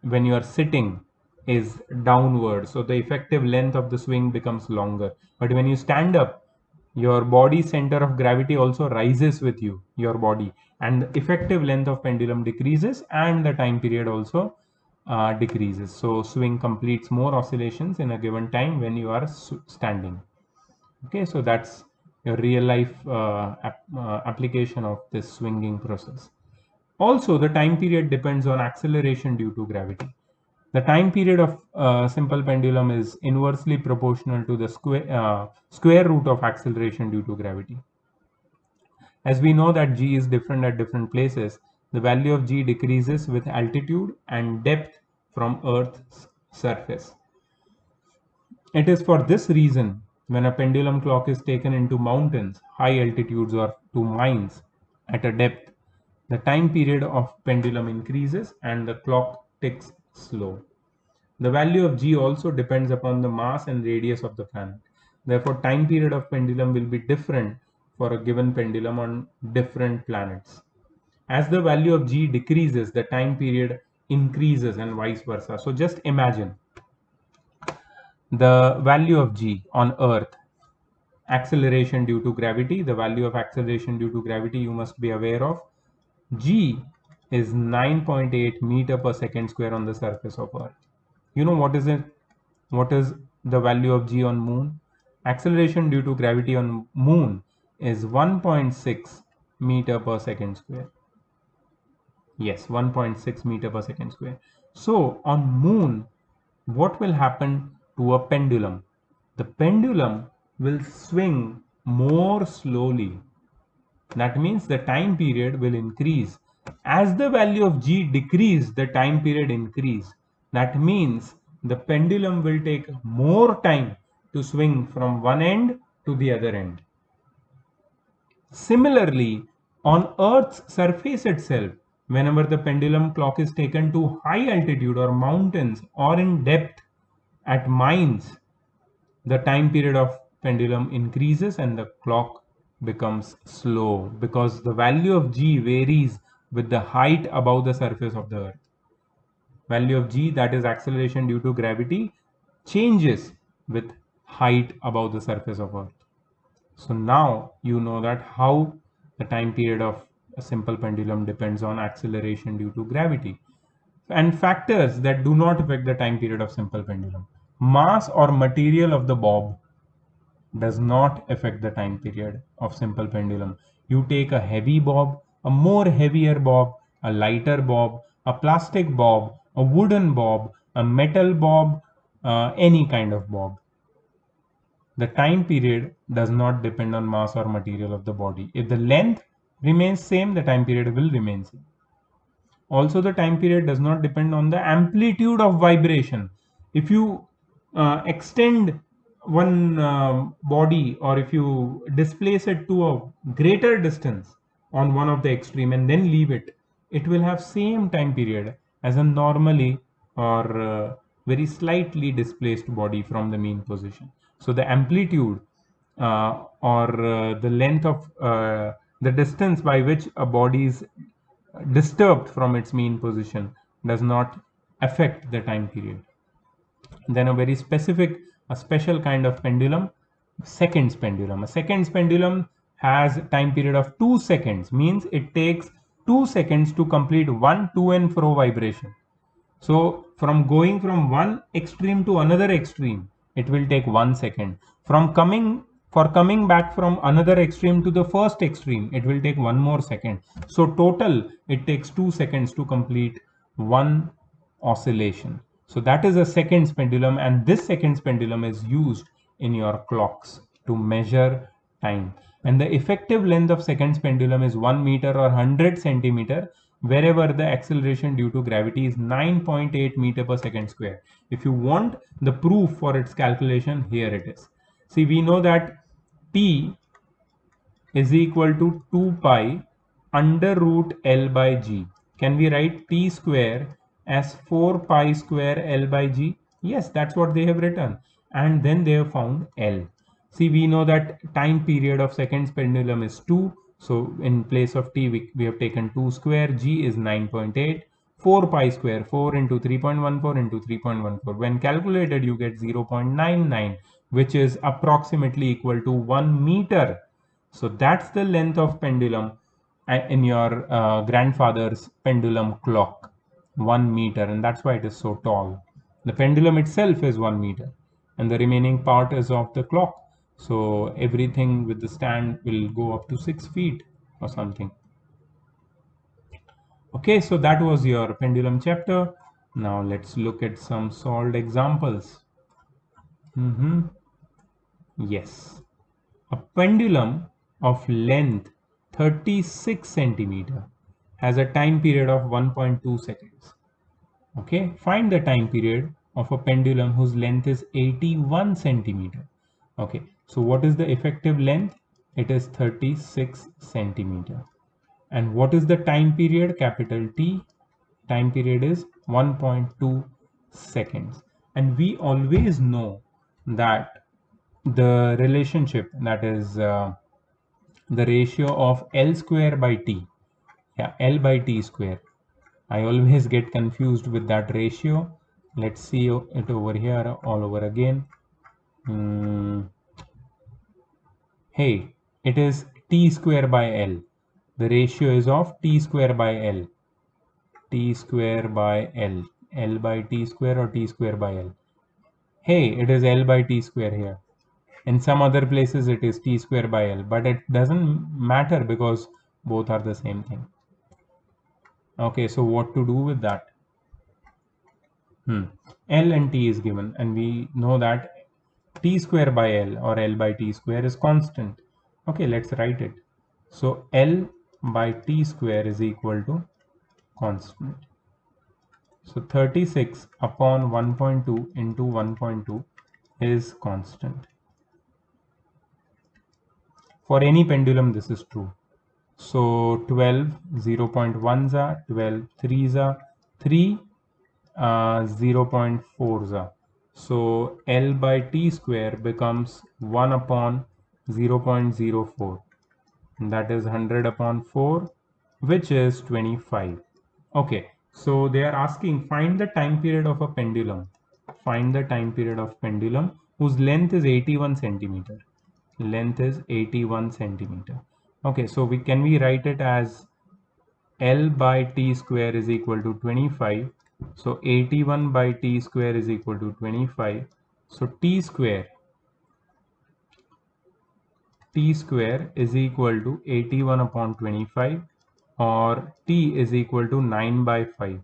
when you are sitting, is downward, so the effective length of the swing becomes longer. But when you stand up, your body center of gravity also rises with your body, and the effective length of pendulum decreases and the time period also decreases. So swing completes more oscillations in a given time when you are standing. Okay, so that's a real life application of this swinging process. Also, the time period depends on acceleration due to gravity. The time period of simple pendulum is inversely proportional to the square root of acceleration due to gravity. As we know that g is different at different places, the value of g decreases with altitude and depth from Earth's surface. It is for this reason when a pendulum clock is taken into mountains, high altitudes, or to mines at a depth, the time period of pendulum increases and the clock ticks slow. The value of g also depends upon the mass and radius of the planet. Therefore, time period of pendulum will be different for a given pendulum on different planets. As the value of g decreases, the time period increases and vice versa. So just imagine the value of g on Earth, acceleration due to gravity, the value of acceleration due to gravity you must be aware of. G is 9.8 meter per second square on the surface of Earth. You know what is it? What is the value of g on Moon? Acceleration due to gravity on Moon is 1.6 meter per second square. Yes, 1.6 meter per second square. So on Moon, what will happen to a pendulum? The pendulum will swing more slowly. That means the time period will increase. As the value of g decrease, the time period increase. That means the pendulum will take more time to swing from one end to the other end. Similarly, on Earth's surface itself, whenever the pendulum clock is taken to high altitude or mountains or in depth at mines, the time period of pendulum increases and the clock becomes slow because the value of g varies with the height above the surface of the Earth. Value of g, that is acceleration due to gravity, changes with height above the surface of Earth. So now you know that how the time period of a simple pendulum depends on acceleration due to gravity. And factors that do not affect the time period of simple pendulum. Mass or material of the bob does not affect the time period of simple pendulum. You take a heavy bob, a more heavier bob, a lighter bob, a plastic bob, a wooden bob, a metal bob, any kind of bob. The time period does not depend on mass or material of the body. If the length remains same, the time period will remain same. Also, the time period does not depend on the amplitude of vibration. If you extend one body, or if you displace it to a greater distance on one of the extreme and then leave it, it will have same time period as a normally or very slightly displaced body from the mean position. So the amplitude or the length of the distance by which a body is disturbed from its mean position does not affect the time period. Then a very specific, a special kind of pendulum, seconds pendulum. A seconds pendulum has time period of 2 seconds, means it takes 2 seconds to complete one to and fro vibration. So from going from one extreme to another extreme, it will take 1 second. Coming back from another extreme to the first extreme, it will take one more second. So total, it takes 2 seconds to complete one oscillation. So that is a seconds pendulum, and this seconds pendulum is used in your clocks to measure time. And the effective length of seconds pendulum is 1 meter or 100 centimeter wherever the acceleration due to gravity is 9.8 meter per second square. If you want the proof for its calculation, here it is. See, we know that T is equal to 2 pi under root L by G. Can we write T square as 4 pi square L by G? Yes, that's what they have written. And then they have found L. See, we know that time period of seconds pendulum is 2. So in place of T, we have taken 2 square. G is 9.8. 4 pi square, 4 into 3.14 into 3.14. When calculated, you get 0.99, which is approximately equal to 1 meter. So that's the length of pendulum in your grandfather's pendulum clock, 1 meter, and that's why it is so tall. The pendulum itself is 1 meter, and the remaining part is of the clock. So everything with the stand will go up to 6 feet or something. Okay, so that was your pendulum chapter. Now let's look at some solved examples. Yes, a pendulum of length 36 centimeter has a time period of 1.2 seconds. Okay, find the time period of a pendulum whose length is 81 centimeter. Okay, so what is the effective length? It is 36 centimeter. And what is the time period? Capital T. Time period is 1.2 seconds. And we always know that the relationship, that is the ratio of L square by T. Yeah, L by T square. I always get confused with that ratio. Let's see it over here all over again. Hey, it is T square by L. The ratio is of T square by L. T square by L. L by T square or T square by L. Hey, it is L by T square here. In some other places it is T square by L, but it doesn't matter because both are the same thing. Okay, so what to do with that? L and T is given, and we know that T square by L or L by T square is constant. Okay, let's write it. So L by T square is equal to constant. So 36 upon 1.2 into 1.2 is constant. For any pendulum, this is true. So 12, 0.1 za, 12, 3 za, 3, 0.4 za. So L by T square becomes 1 upon 0.04. That is 100 upon 4, which is 25. Okay, so they are asking find the time period of a pendulum. Find the time period of pendulum whose length is 81 centimeter. Length is 81 centimeter. Okay, so we write it as L by T square is equal to 25. So 81 by T square is equal to 25. So T square is equal to 81 upon 25, or T is equal to 9 by 5.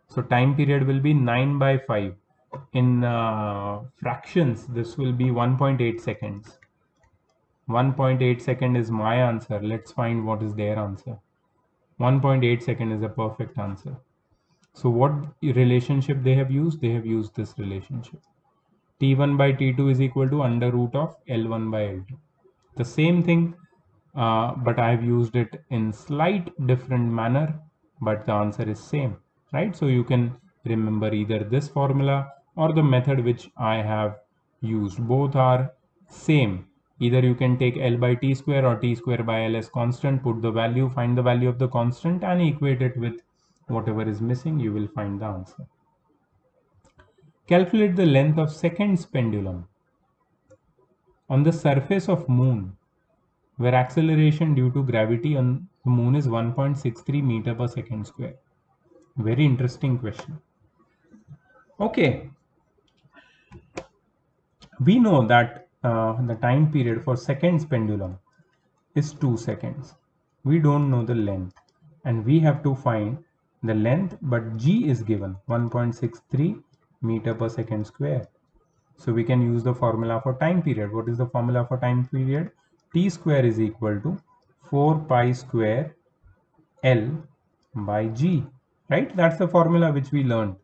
So time period will be 9 by 5. In fractions, this will be 1.8 seconds. 1.8 second is my answer. Let's find what is their answer. 1.8 second is a perfect answer. So what relationship they have used? They have used this relationship. T1 by T2 is equal to under root of L1 by L2. The same thing, but I have used it in slight different manner, but the answer is same, right? So you can remember either this formula or the method which I have used. Both are same. Either you can take L by T square or T square by L as constant, put the value, find the value of the constant and equate it with whatever is missing, you will find the answer. Calculate the length of seconds pendulum. On the surface of moon, where acceleration due to gravity on the moon is 1.63 meter per second square. Very interesting question. Okay, we know that the time period for seconds pendulum is 2 seconds. We don't know the length and we have to find the length, but g is given 1.63 meter per second square. So we can use the formula for time period. What is the formula for time period? T square is equal to 4 pi square L by G, right? That's the formula which we learned.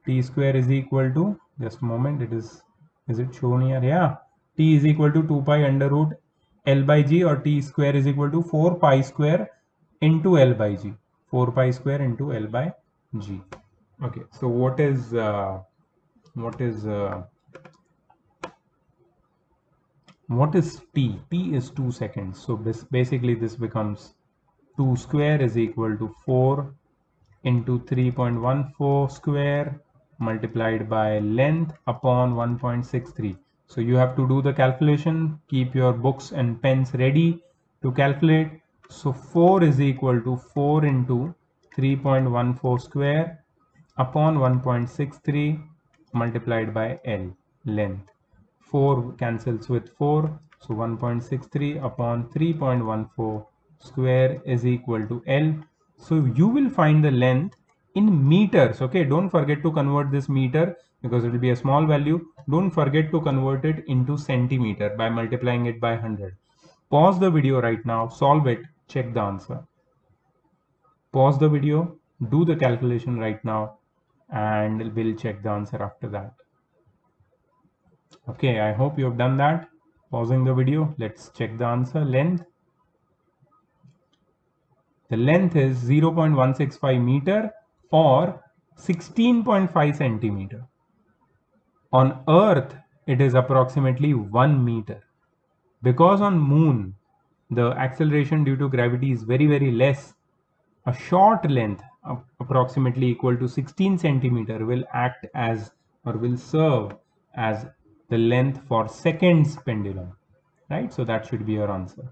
T square is equal to, just a moment, is it shown here? Yeah, T is equal to 2 pi under root L by G, or T square is equal to 4 pi square into L by G. 4 pi square into L by G. Okay, so what is T? T is 2 seconds. So basically this becomes 2 square is equal to 4 into 3.14 square multiplied by length upon 1.63. So you have to do the calculation. Keep your books and pens ready to calculate. So 4 is equal to 4 into 3.14 square upon 1.63 multiplied by L, length. 4 cancels with 4, so 1.63 upon 3.14 square is equal to L. So you will find the length in meters. Okay, don't forget to convert this meter because it will be a small value. Don't forget to convert it into centimeter by multiplying it by 100. Pause the video right now, solve it, check the answer. Pause the video, do the calculation right now, and we'll check the answer after that. Okay, I hope you have done that. Pausing the video, let's check the answer. Length. The length is 0.165 meter or 16.5 centimeter. On Earth, it is approximately 1 meter. Because on Moon, the acceleration due to gravity is very less, a short length approximately equal to 16 centimeter will act as or will serve as the length for seconds pendulum, right? So that should be your answer.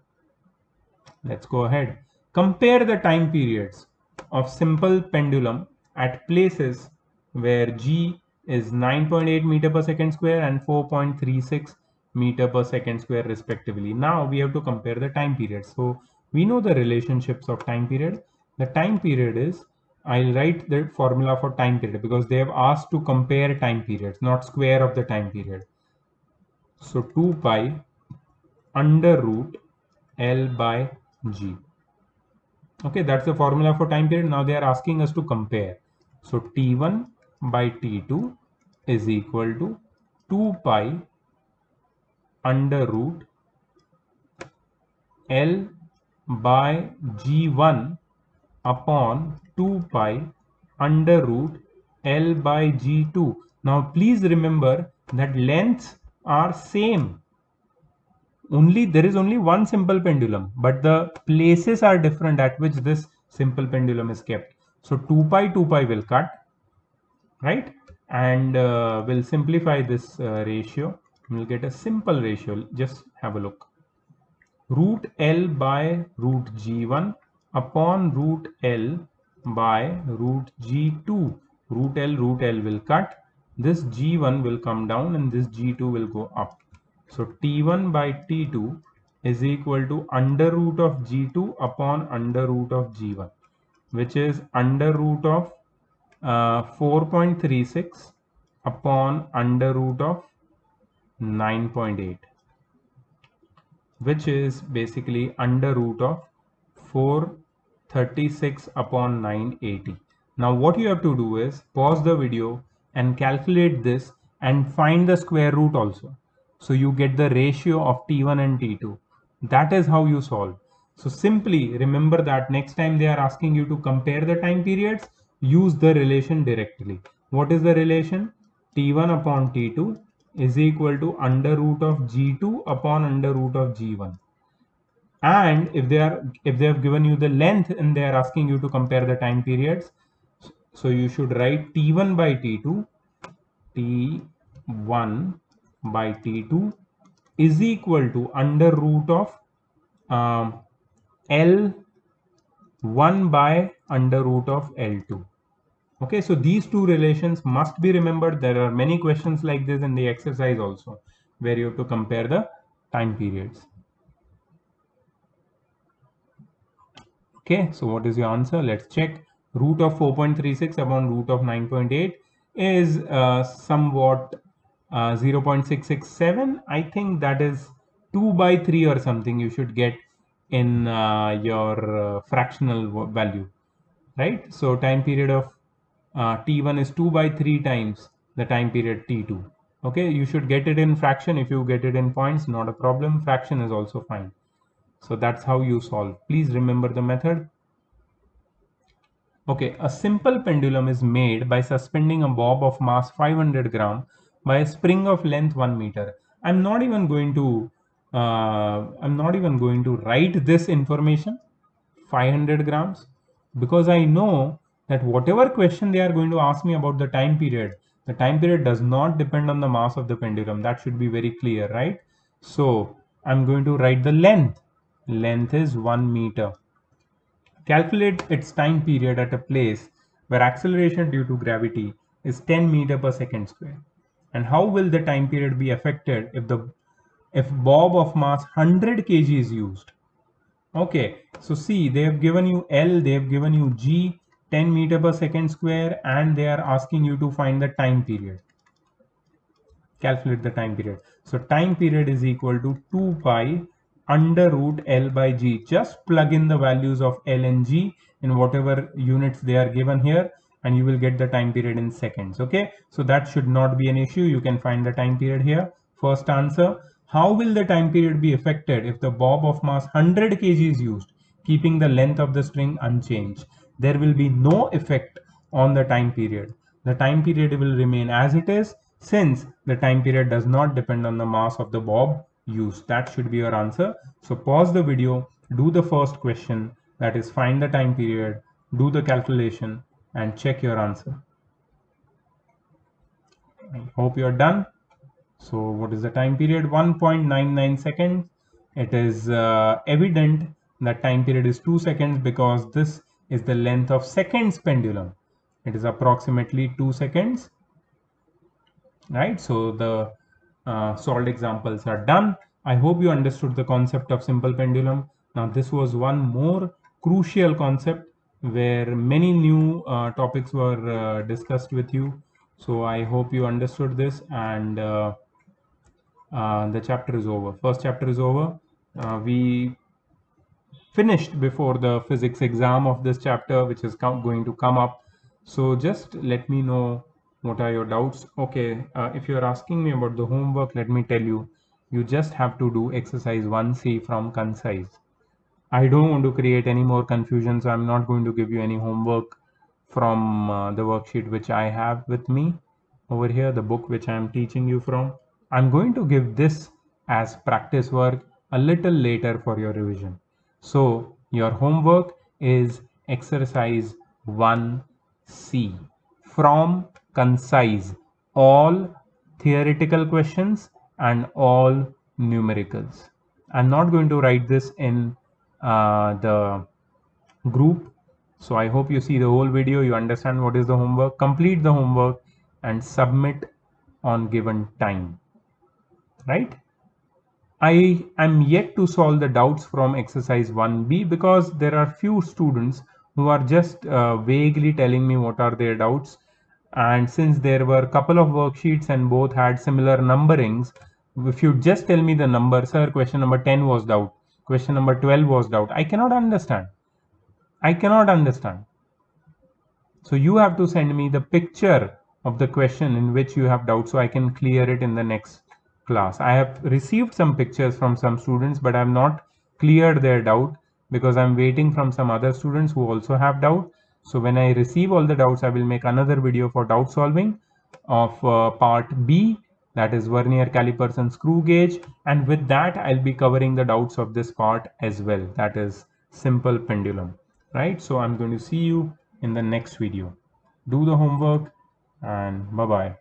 Let's go ahead. Compare the time periods of simple pendulum at places where G is 9.8 meter per second square and 4.36 meter per second square respectively. Now we have to compare the time periods. So we know the relationships of time period. The time period is, I'll write the formula for time period because they have asked to compare time periods, not square of the time period. So 2 pi under root L by G. Okay, that's the formula for time period. Now they are asking us to compare. So T1 by T2 is equal to 2 pi under root L by G1 upon 2 pi under root L by G2. Now please remember that lengths are same. Only there is only one simple pendulum, but the places are different at which this simple pendulum is kept. So 2 pi will cut, right? And we'll simplify this ratio. We'll get a simple ratio. Just have a look. Root L by root G1 upon root L by root G2. Root L will cut. This G1 will come down and this G2 will go up. So T1 by T2 is equal to under root of G2 upon under root of G1, which is under root of 4.36 upon under root of 9.8, which is basically under root of 436 upon 980. Now what you have to do is pause the video and calculate this and find the square root also. So you get the ratio of T1 and T2. That is how you solve. So simply remember that next time they are asking you to compare the time periods, use the relation directly. What is the relation? T1 upon T2 is equal to under root of G2 upon under root of G1. And if they have given you the length and they are asking you to compare the time periods, so you should write T1 by T2, T1 by T2 is equal to under root of L1 by under root of L2. Okay, so these two relations must be remembered. There are many questions like this in the exercise also, where you have to compare the time periods. Okay, so what is your answer? Let's check. Root of 4.36 upon root of 9.8 is somewhat 0.667. I think that is 2 by 3 or something you should get in your fractional value, right? So time period of T1 is 2 by 3 times the time period T2. Okay, you should get it in fraction. If you get it in points, not a problem. Fraction is also fine. So that's how you solve. Please remember the method. Okay, a simple pendulum is made by suspending a bob of mass 500 gram by a spring of length 1 meter. I'm not even going to write this information 500 grams because I know that whatever question they are going to ask me about the time period does not depend on the mass of the pendulum. That should be very clear, right? So I'm going to write the length. Length is 1 meter. Calculate its time period at a place where acceleration due to gravity is 10 meter per second square. And how will the time period be affected if bob of mass 100 kg is used? Okay, so see, they have given you L, they have given you G, 10 meter per second square, and they are asking you to find the time period. Calculate the time period. So time period is equal to 2 pi under root L by G. Just plug in the values of L and G in whatever units they are given here, and you will get the time period in seconds. Okay, so that should not be an issue. You can find the time period here. First answer: how will the time period be affected if the bob of mass 100 kg is used, keeping the length of the string unchanged? There will be no effect on the time period. The time period will remain as it is, since the time period does not depend on the mass of the bob used. That should be your answer. So pause the video, do the first question, that is find the time period, do the calculation, and check your answer. I hope you are done. So what is the time period? 1.99 seconds. It is evident that time period is 2 seconds because this is the length of seconds pendulum. It is approximately 2 seconds, right? So the solved examples are done. I hope you understood the concept of simple pendulum. Now this was one more crucial concept where many new topics were discussed with you. So I hope you understood this, and the chapter is over. First chapter is over. We finished before the physics exam of this chapter, which is going to come up. So just let me know what are your doubts. Okay, if you're asking me about the homework, let me tell you, you just have to do exercise 1C from concise. I don't want to create any more confusion, so I'm not going to give you any homework from the worksheet which I have with me over here, the book which I am teaching you from. I'm going to give this as practice work a little later for your revision. So your homework is exercise 1C from concise, all theoretical questions and all numericals. I'm not going to write this in the group. So I hope you see the whole video, you understand what is the homework, complete the homework and submit on given time, right? I am yet to solve the doubts from exercise 1B because there are few students who are just vaguely telling me what are their doubts. And since there were a couple of worksheets and both had similar numberings, if you just tell me the number, sir, question number 10 was doubt, question number 12 was doubt, I cannot understand. I cannot understand. So you have to send me the picture of the question in which you have doubt so I can clear it in the next class. I have received some pictures from some students, but I have not cleared their doubt because I'm waiting from some other students who also have doubt. So when I receive all the doubts, I will make another video for doubt solving of part B, that is vernier calipers and screw gauge. And with that, I'll be covering the doubts of this part as well, that is simple pendulum, right? So I'm going to see you in the next video. Do the homework and bye-bye.